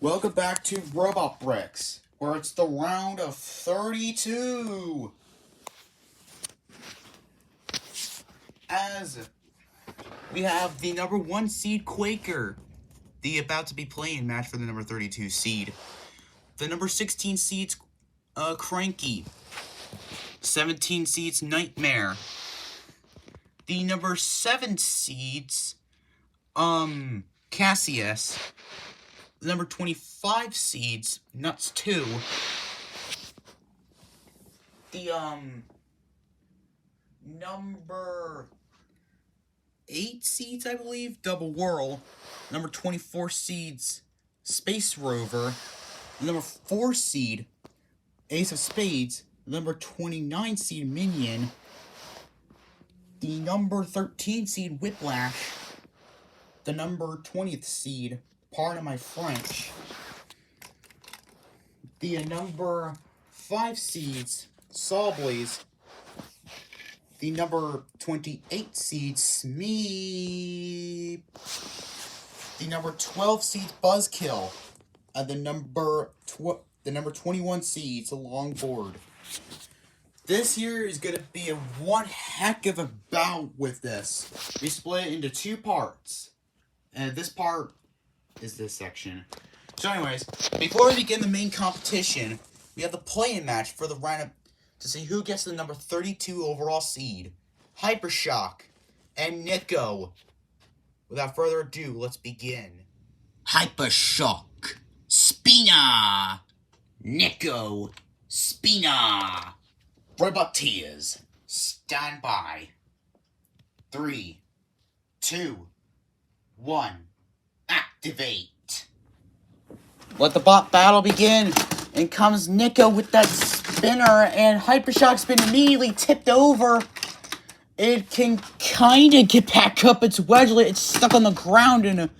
Welcome back to Robot Bricks, where it's the round of 32. As we have the number 1 seed Quaker, the about to be playing match for the number 32 seed. The number 16 seeds Cranky. 17 seeds Nightmare. The number 7 seeds Cassius. The number 25 seeds Nuts 2. The number 8 seeds, I believe, DoubleWhirl. Number 24 seeds Space Rover. Number 4 seed Ace of Spades. Number 29 seed Minion. The number 13 seed Whiplash. The number 20th seed, pardon my French. The number 5 seeds Sawblaze. The number 28 seed vsmee. The number 12 seeds Buzzkill. And the number 21 seeds Longboard. This here is going to be one heck of a bout with this. We split it into 2 parts. And this part is this section. So anyways, before we begin the main competition, we have the play-in match for the round to see who gets the number 32 overall seed. Hypershock and Nico. Without further ado, let's begin. Hypershock. Spina. Nico. Spina. Robot tears. Stand by. 3, 2, 1. Activate. Let the bot battle begin. In comes Nico with that spinner, and Hypershock's been immediately tipped over. It can kind of get back up its wedgelet. It's stuck on the ground in a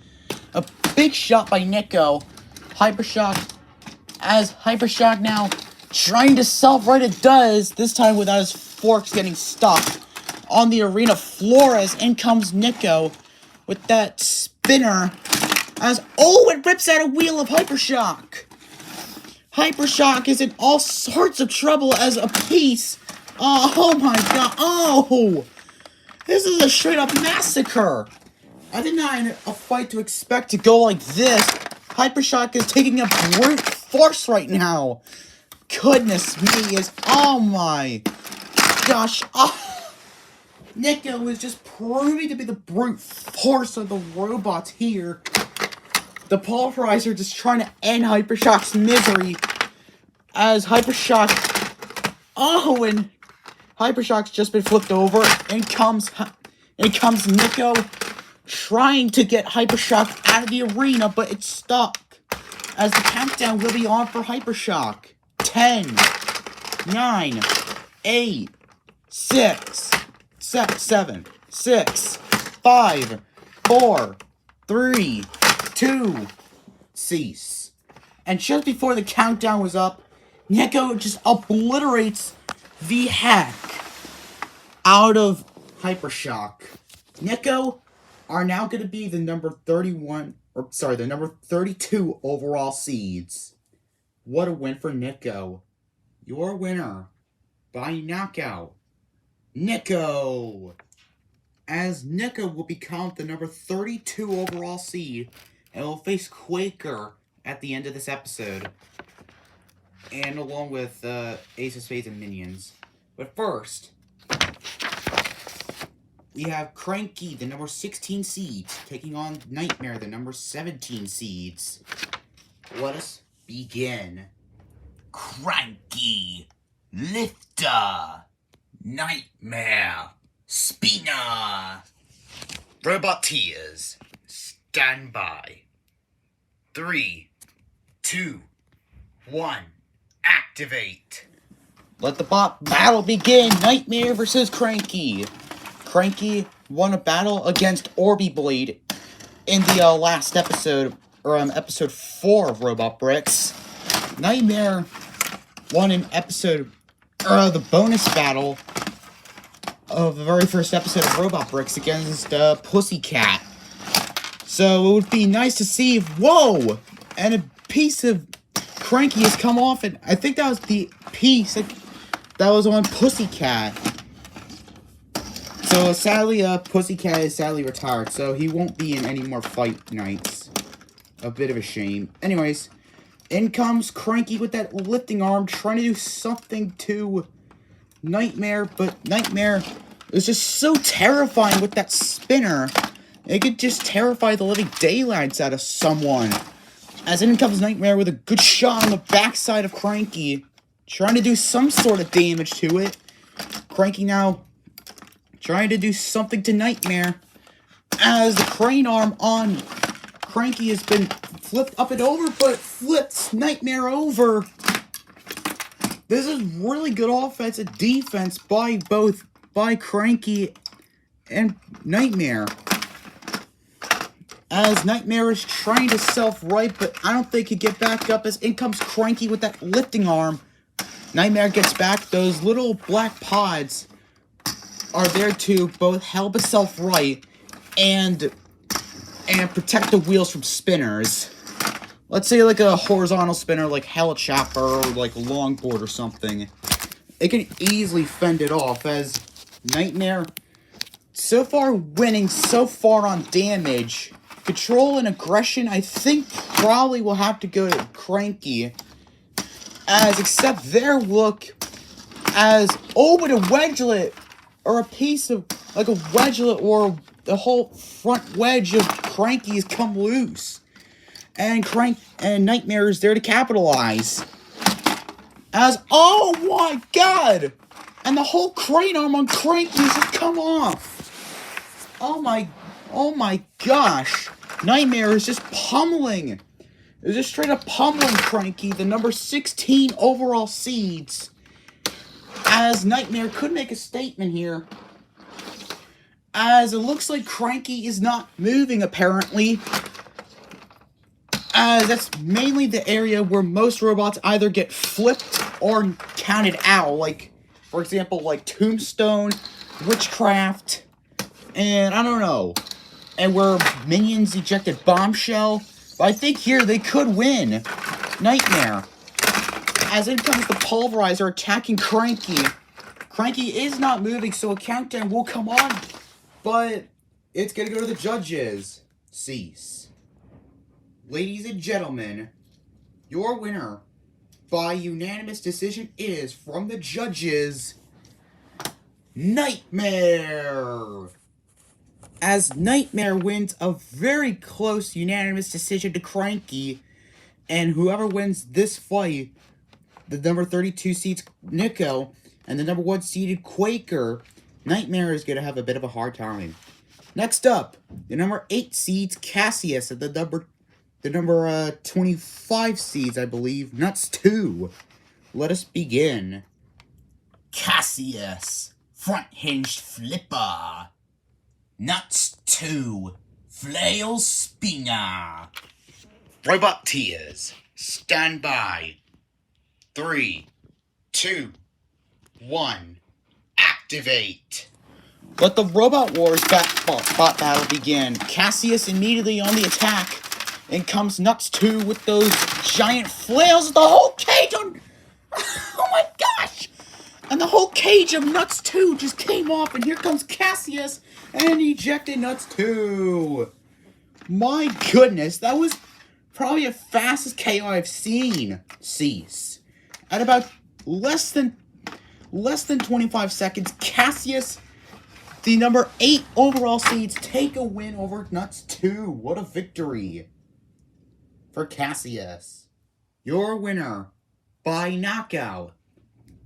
big shot by Nico. Hypershock now trying to self-right, it does, this time without his forks getting stuck on the arena floor, as in comes Nico with that spinner, it rips out a wheel of Hypershock. Hypershock is in all sorts of trouble as a piece. Oh my god, oh! This is a straight up massacre. I did not in a fight to expect to go like this. Hypershock is taking a brute force right now. Goodness me, oh my gosh. Nico is just proving to be the brute force of the robots here. The Pulverizer just trying to end Hypershock's misery. As Hypershock... and Hypershock's just been flipped over. In comes Nico trying to get Hypershock out of the arena, but it's stuck. As the countdown will be on for Hypershock. 10, 9, 8, 6, 7, 6, 5, 4, 3, 2, cease. And just before the countdown was up, Nico just obliterates the heck out of Hypershock. Nico are now going to be the number 32 overall seeds. What a win for Nico. Your winner by knockout, Nico. As Nico will become the number 32 overall seed and will face Quaker at the end of this episode. And along with Ace of Spades and Minions. But first, we have Cranky, the number 16 seeds, taking on Nightmare, the number 17 seeds. Let us begin. Cranky, Lifter, Nightmare, Spina, Robot tears. Stand by. 3, 2, 1. Activate. Let the bot battle begin. Nightmare versus Cranky. Cranky won a battle against Orby Blade in the last episode, or episode 4 of Robot Bricks. Nightmare won an episode, the bonus battle of the very first episode of Robot Bricks against Pussycat. So it would be nice to see, whoa, and a piece of Cranky has come off, and I think that was the piece that was on Pussycat. So sadly, Pussycat is sadly retired, so he won't be in any more fight nights. A bit of a shame. Anyways, in comes Cranky with that lifting arm, trying to do something to Nightmare, but Nightmare is just so terrifying with that spinner. It could just terrify the living daylights out of someone. As in comes Nightmare with a good shot on the backside of Cranky, trying to do some sort of damage to it. Cranky now trying to do something to Nightmare, as the crane arm on Cranky has been flipped up and over, but flips Nightmare over. This is really good offense and defense by Cranky and Nightmare. As Nightmare is trying to self-right, but I don't think he can get back up, as in comes Cranky with that lifting arm. Nightmare gets back. Those little black pods are there to both help itself right and protect the wheels from spinners. Let's say like a horizontal spinner like Hypershock or like Longboard or something. It can easily fend it off, as Nightmare so far winning so far on damage. Control and aggression, I think probably will have to go to Cranky. As except their look as but a wedgelet, or a piece of like a wedgelet, or the whole front wedge of Cranky has come loose, and Nightmare is there to capitalize. As oh my god, and the whole crane arm on Cranky has come off. Oh my gosh, Nightmare is just pummeling. It's just straight up pummeling Cranky, the number 16 overall seeds. As Nightmare could make a statement here, as it looks like Cranky is not moving apparently, as that's mainly the area where most robots either get flipped or counted out, like for example like Tombstone, Witchcraft, and I don't know, and where minions ejected Bombshell. But I think here they could win. Nightmare, as in comes the Pulverizer attacking Cranky. Cranky is not moving, so a countdown will come on, but it's gonna go to the judges. Cease. Ladies and gentlemen, your winner by unanimous decision is, from the judges, Nightmare. As Nightmare wins a very close unanimous decision to Cranky, and whoever wins this fight, the number 32 seeds Nico and the number 1 seeded Quaker, Nightmare is going to have a bit of a hard time. Next up, the number 8 seeds Cassius and the number 25 seeds, I believe, Nuts 2. Let us begin. Cassius, front hinged flipper. Nuts 2, flail spinner. Robot Tears, stand by. 3, 2, 1, activate. Let the Robot Wars bot battle begin. Cassius immediately on the attack. In comes Nuts 2 with those giant flails. The whole cage on... Oh my gosh! And the whole cage of Nuts 2 just came off, and here comes Cassius and ejected Nuts 2. My goodness, that was probably the fastest KO I've seen. Cease. At about less than 25 seconds, Cassius, the number 8 overall seeds, take a win over Nuts 2. What a victory for Cassius. Your winner by knockout,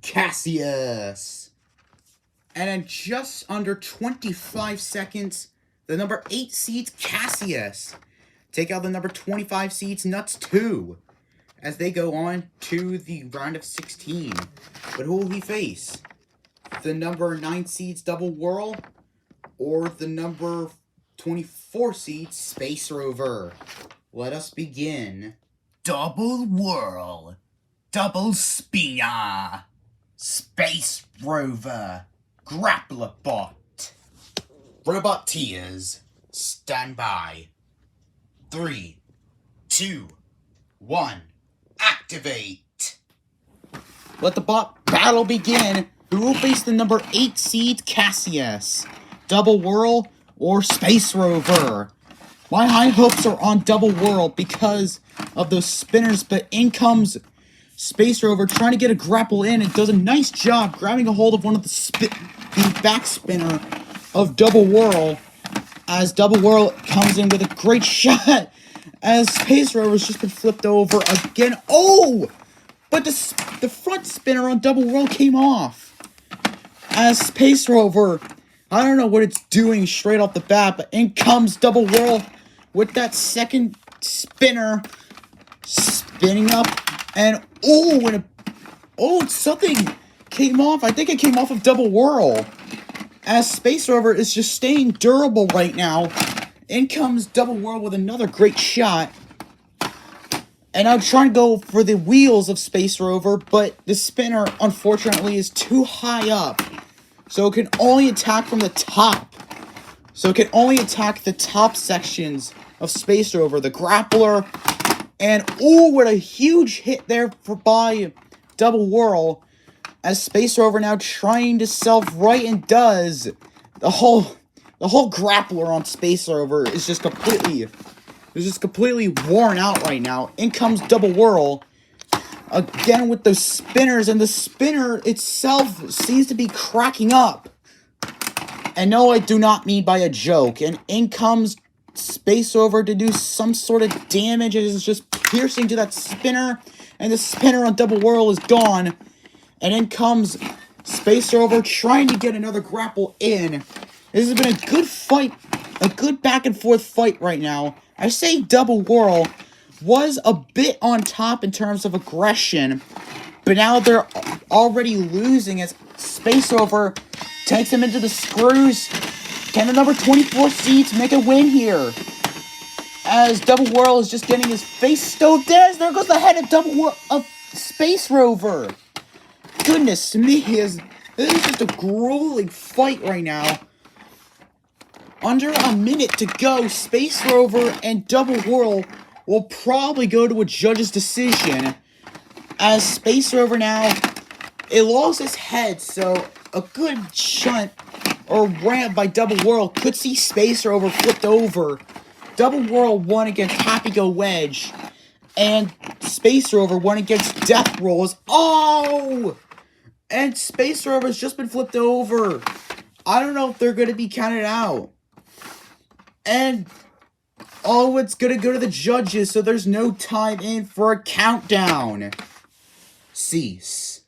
Cassius. And in just under 25 seconds, the number 8 seeds Cassius take out the number 25 seeds Nuts 2 as they go on to the round of 16. But who will he face? The number 9 seeds DoubleWhirl or the number 24 seeds Space Rover? Let us begin. DoubleWhirl, Double Spinner, Space Rover, Grappler Bot. Robot Tears, stand by. 3, 2, 1. Activate. Let the battle begin. Who will face the number 8 seed Cassius? DoubleWhirl or Space Rover? My high hopes are on DoubleWhirl because of those spinners, but in comes Space Rover trying to get a grapple in and does a nice job grabbing a hold of one of the back spinner of DoubleWhirl as DoubleWhirl comes in with a great shot as Space Rover's just been flipped over again. Oh! But the front spinner on DoubleWhirl came off as Space Rover, I don't know what it's doing straight off the bat, but in comes DoubleWhirl with that second spinner spinning up, and something came off. I think it came off of DoubleWhirl as Space Rover is just staying durable right now. In comes DoubleWhirl with another great shot. And I'm trying to go for the wheels of Space Rover, but the spinner, unfortunately, is too high up. So it can only attack from the top. So it can only attack the top sections of Space Rover, the grappler. And, what a huge hit there by DoubleWhirl. As Space Rover now trying to self-right and does. The whole grappler on Space Rover is just completely worn out right now. In comes DoubleWhirl again with those spinners, and the spinner itself seems to be cracking up. And no, I do not mean by a joke. And in comes Space Rover to do some sort of damage. It is just piercing to that spinner, and the spinner on DoubleWhirl is gone. And in comes Space Rover trying to get another grapple in. This has been a good fight, a good back and forth fight right now. I say DoubleWhirl was a bit on top in terms of aggression, but now they're already losing as Space Rover takes them into the screws. Can the number 24 seeds make a win here? As DoubleWhirl is just getting his face stoked. There goes the head of Space Rover. Goodness me, this is just a grueling fight right now. Under a minute to go, Space Rover and DoubleWhirl will probably go to a judge's decision. As Space Rover now, it lost his head, so a good shunt or ramp by DoubleWhirl could see Space Rover flipped over. DoubleWhirl won against Happy Go Wedge, and Space Rover won against Death Rolls. Oh! And Space Rover's just been flipped over. I don't know if they're going to be counted out. And, it's going to go to the judges, so there's no time in for a countdown. Cease.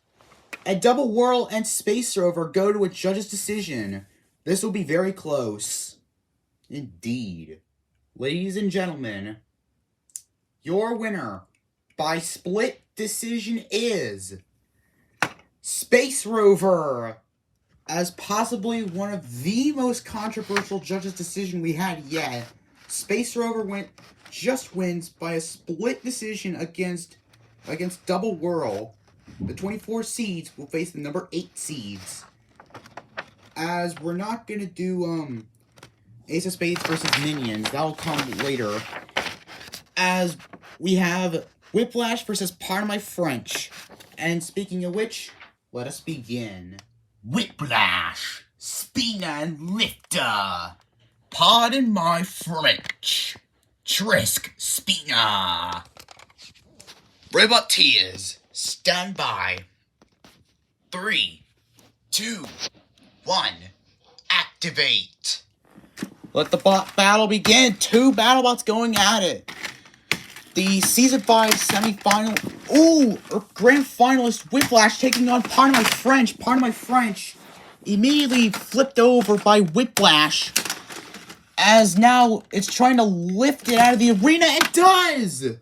And DoubleWhirl and Space Rover go to a judge's decision. This will be very close. Indeed. Ladies and gentlemen, your winner by split decision is Space Rover, as possibly one of the most controversial judges' decision we had yet. Space Rover wins by a split decision against DoubleWhirl. The 24 seeds will face the number 8 seeds. As we're not gonna do Ace of Spades versus Minions, that'll come later. As we have Whiplash versus Pardon My French. And speaking of which, let us begin. Whiplash, spinner and lifter. Pardon my French. Trisk, spinner. Robot Tears, stand by. 3, 2, 1, activate. Let the battle begin. 2 BattleBots going at it. The Season 5 semi-final, grand finalist Whiplash taking on Pardon My French. Pardon My French immediately flipped over by Whiplash, as now it's trying to lift it out of the arena. It does!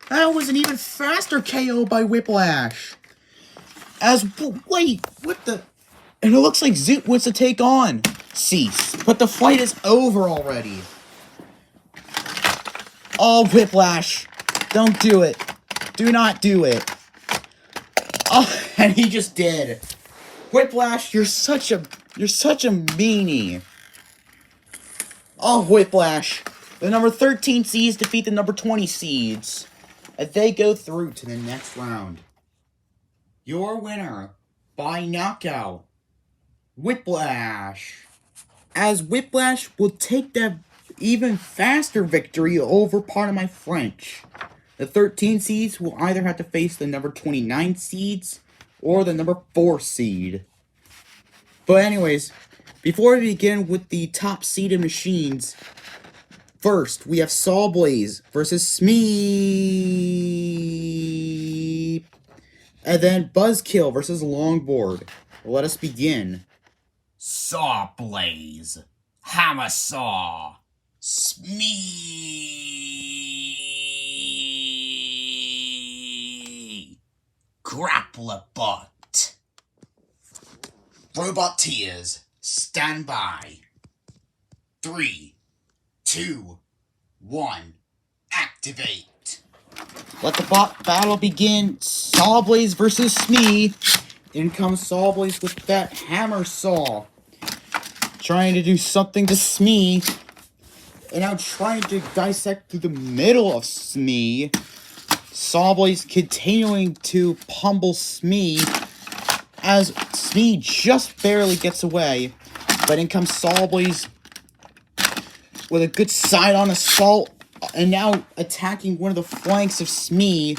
That was an even faster KO by Whiplash. Wait, what the? And it looks like Zoot wants to take on Cease, but the fight is over already. Oh, Whiplash. Don't do it. Do not do it. Oh, and he just did. Whiplash, you're such a meanie. Oh, Whiplash. The number 13 seeds defeat the number 20 seeds. as they go through to the next round. Your winner by knockout, Whiplash. As Whiplash will take that even faster victory over, pardon my French. The 13 seeds will either have to face the number 29 seeds or the number 4 seed. But anyways, before we begin with the top seeded machines, first we have Sawblaze versus Smee. And then Buzzkill versus Longboard. Let us begin. Sawblaze, Hammer Saw, Smee, Grappler Bot. Robot Tears, stand by. 3, 2, 1, activate. Let the bot battle begin. Sawblaze versus Smee. In comes Sawblaze with that hammer saw. Trying to do something to Smee. And now trying to dissect through the middle of Smee. Sawblaze continuing to pummel Smee. As Smee just barely gets away. But in comes Sawblaze with a good side-on assault. And now attacking one of the flanks of Smee.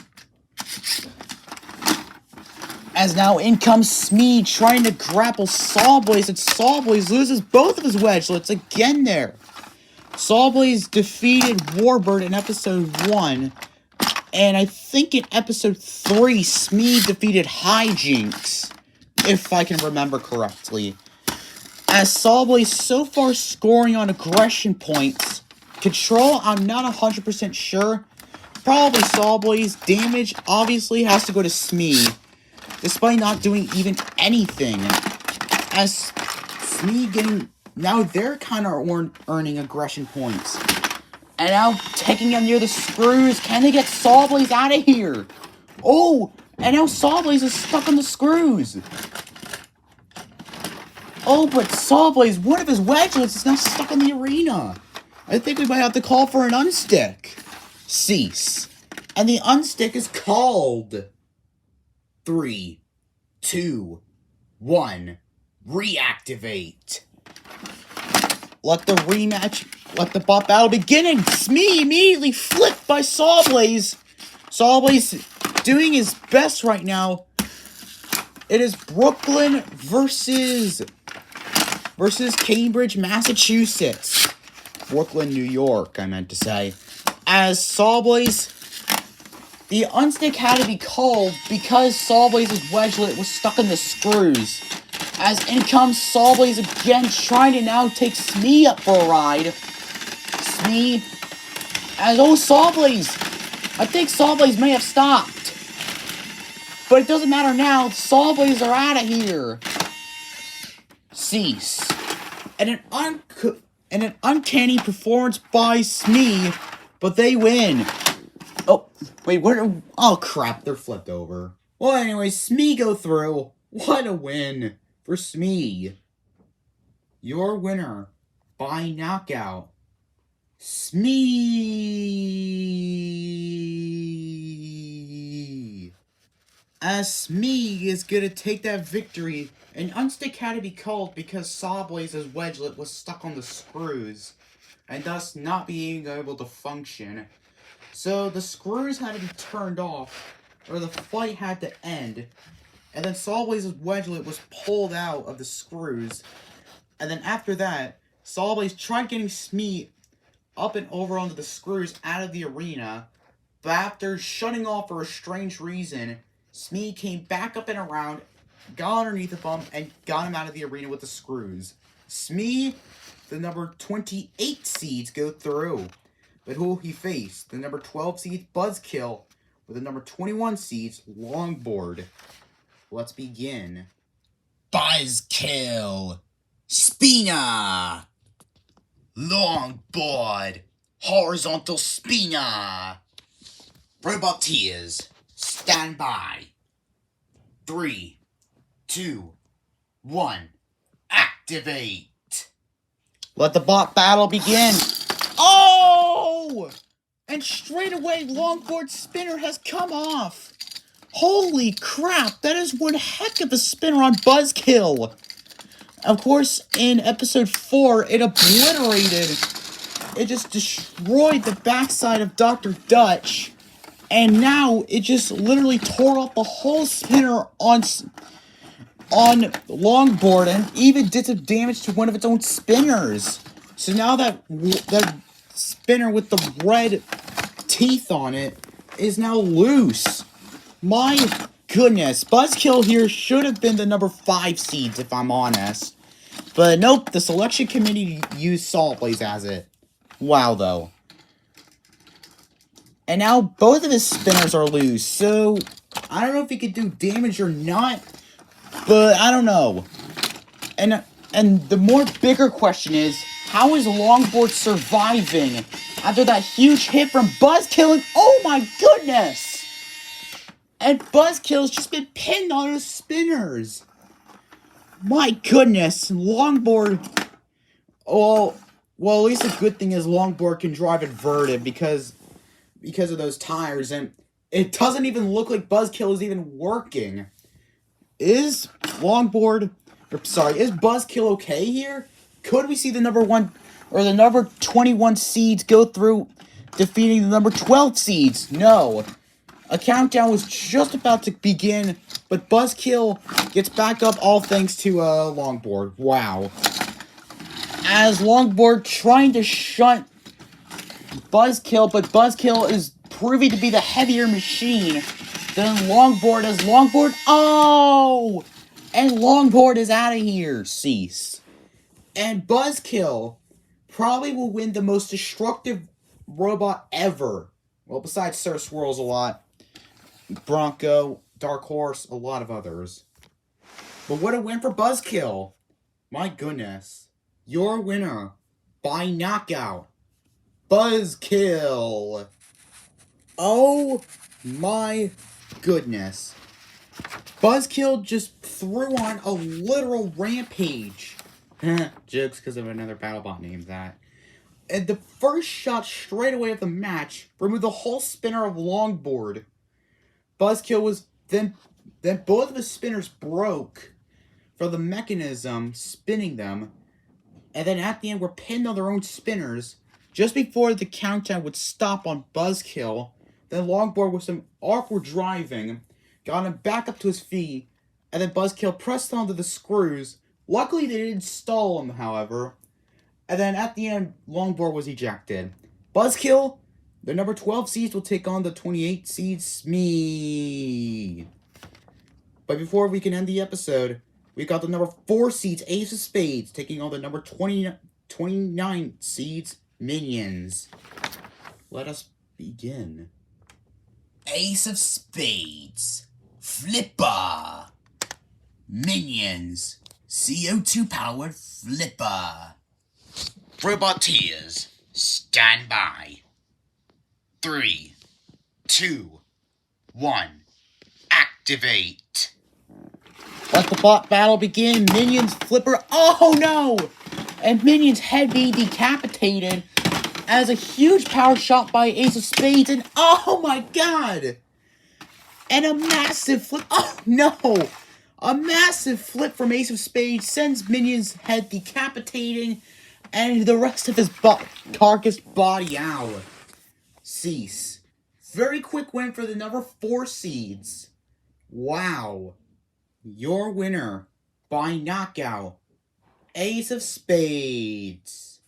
As now in comes Smee trying to grapple Sawblaze, and Sawblaze loses both of his wedgelets again there. Sawblaze defeated Warbird in episode 1, and I think in episode 3, Smee defeated Hijinks, if I can remember correctly. As Sawblaze so far scoring on aggression points, control I'm not 100% sure, probably Sawblaze. Damage obviously has to go to Smee, despite not doing even anything. As Smee getting... Now they're kind of earning aggression points. And now taking them near the screws. Can they get Sawblaze out of here? Oh! And now Sawblaze is stuck on the screws. Oh, but Sawblaze, one of his wedgelets is now stuck in the arena. I think we might have to call for an unstick. Cease. And the unstick is called. 3, 2, 1, reactivate. Let the bot battle begin, and Smee immediately flipped by Sawblaze. Sawblaze doing his best right now. It is Brooklyn versus Cambridge, Massachusetts. Brooklyn, New York, I meant to say. As Sawblaze... The unstick had to be called because Sawblaze's wedgelet was stuck in the screws. As in comes Sawblaze again, trying to now take Smee up for a ride. Smee, as Sawblaze, I think Sawblaze may have stopped. But it doesn't matter now, Sawblaze are out of here. Cease. And an uncanny performance by Smee, but they win. Oh, wait, oh crap, they're flipped over. Well, anyway, Smee go through. What a win for Smee. Your winner by knockout, Smee. As Smee is going to take that victory, an unstick had to be called because Sawblaze's wedgelet was stuck on the screws, and thus not being able to function. So the screws had to be turned off, or the fight had to end. And then Sawblaze's wedgelet was pulled out of the screws. And then after that, Sawblaze tried getting Smee up and over onto the screws out of the arena. But after shutting off for a strange reason, Smee came back up and around, got underneath of him, and got him out of the arena with the screws. Smee, the number 28 seeds, go through. But who will he face? The number 12 seed, Buzzkill, with the number 21 seeds, Longboard. Let's begin. Buzzkill, Spina, Longboard, Horizontal Spina. Robot Tears, stand by. 3, 2, 1, activate. Let the bot battle begin. Oh! And straight away, Longboard spinner has come off. Holy crap, that is one heck of a spinner on Buzzkill. Of course, in episode 4, it obliterated, it just destroyed the backside of Dr. Dutch. And now, it just literally tore off the whole spinner on Longboard and even did some damage to one of its own spinners. So now that spinner with the red teeth on it is now loose. My goodness, Buzzkill here should have been the number 5 seeds, if I'm honest. But nope, the selection committee used Salt Blaze as it. Wow, though. And now both of his spinners are loose, so I don't know if he could do damage or not, but I don't know. And the more bigger question is, how is Longboard surviving after that huge hit from Buzzkill? And oh my goodness! And Buzzkill's just been pinned on his spinners. My goodness, Longboard. Well, at least the good thing is Longboard can drive inverted because of those tires, and it doesn't even look like Buzzkill is even working. Is Buzzkill okay here? Could we see the number 1 or the number 21 seeds go through defeating the number 12 seeds? No. A countdown was just about to begin, but Buzzkill gets back up all thanks to Longboard. Wow. As Longboard trying to shunt Buzzkill, but Buzzkill is proving to be the heavier machine than Longboard as Longboard. Oh! And Longboard is out of here. Cease. And Buzzkill probably will win the most destructive robot ever. Well, besides Sir Swirls a lot. Bronco, Dark Horse, a lot of others. But what a win for Buzzkill. My goodness. Your winner by knockout. Buzzkill. Oh my goodness. Buzzkill just threw on a literal rampage. Jokes because of another BattleBot named that. And the first shot straight away of the match removed the whole spinner of Longboard. Buzzkill was then both of his spinners broke for the mechanism spinning them, and then at the end were pinned on their own spinners just before the countdown would stop on Buzzkill. Then Longboard with some awkward driving got him back up to his feet, and then Buzzkill pressed onto the screws. Luckily they didn't stall him, however, and then at the end Longboard was ejected. Buzzkill, the number 12 seeds, will take on the 28 seeds vsmee. But before we can end the episode, we got the number 4 seeds, Ace of Spades, taking on the number 29 seeds, Minions. Let us begin. Ace of Spades. Flipper. Minions. CO2 powered flipper. Roboteers, stand by. 3, 2, 1, activate. Let the bot battle begin. Minions flipper. Oh no! And Minions head being decapitated as a huge power shot by Ace of Spades. And oh my god! And a massive flip. Oh no! A massive flip from Ace of Spades sends Minions head decapitating and the rest of his carcass body out. Cease. Very quick win for the number 4 seeds. Wow. Your winner by knockout, Ace of Spades.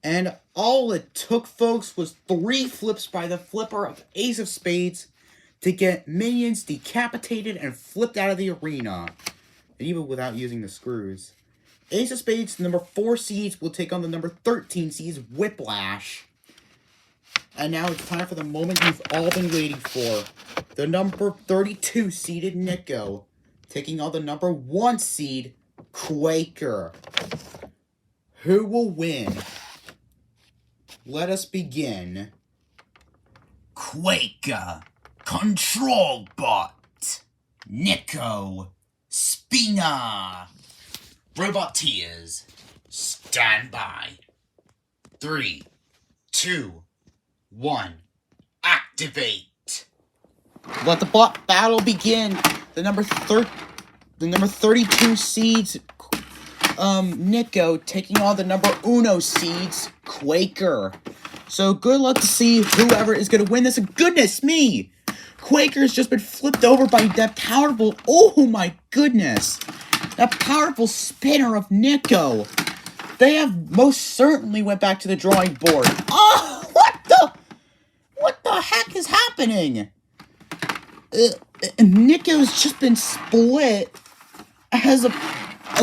And all it took, folks, was 3 flips by the flipper of Ace of Spades to get Minions decapitated and flipped out of the arena. And even without using the screws. Ace of Spades, the number 4 seeds, will take on the number 13 seeds, Whiplash. And now it's time for the moment you've all been waiting for. The number 32 seeded Nico taking on the number 1 seed, Quaker. Who will win? Let us begin. Quaker. Control bot. Nico. Spina. Roboteers, stand by. 3, 2, 1, activate. Let the battle begin. The number 32 seeds, Nico, taking on the number 1 seeds, Quaker. So good luck to see whoever is going to win this. And goodness me! Quaker's just been flipped over by that powerful, oh my goodness! That powerful spinner of Nico. They have most certainly went back to the drawing board. Oh, what the heck is happening? Nico's just been split as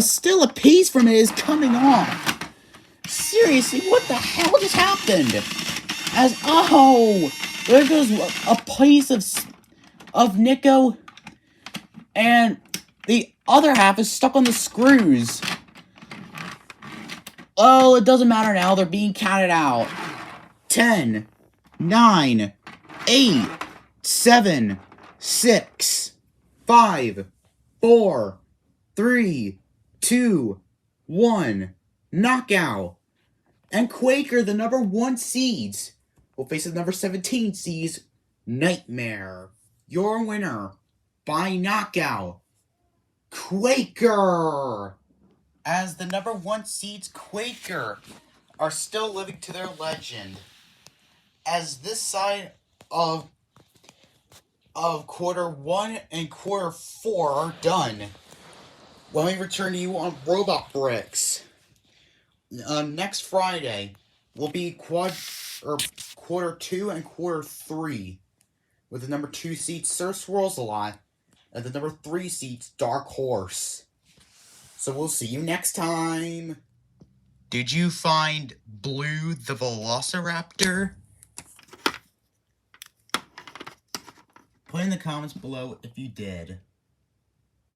still a piece from it is coming off. Seriously, what the hell just happened? There goes a piece of Nico, and the other half is stuck on the screws. Oh, it doesn't matter now. They're being counted out. 10, 9, 8, 7, 6, 5, 4, 3, 2, 1. Knockout. And Quaker, the number 1 seeds, will face the number 17 seeds, Nightmare. Your winner by knockout, Quaker. As the number 1 seeds, Quaker, are still living to their legend. As this side of quarter 1 and quarter 4 are done, when we return to you on Robot Bricks, next Friday will be quarter 2 and quarter 3, with the number 2 seeds, Sir Swirls a Lot, and the number 3 seeds, Dark Horse. So we'll see you next time. Did you find Blue the Velociraptor? Put in the comments below if you did.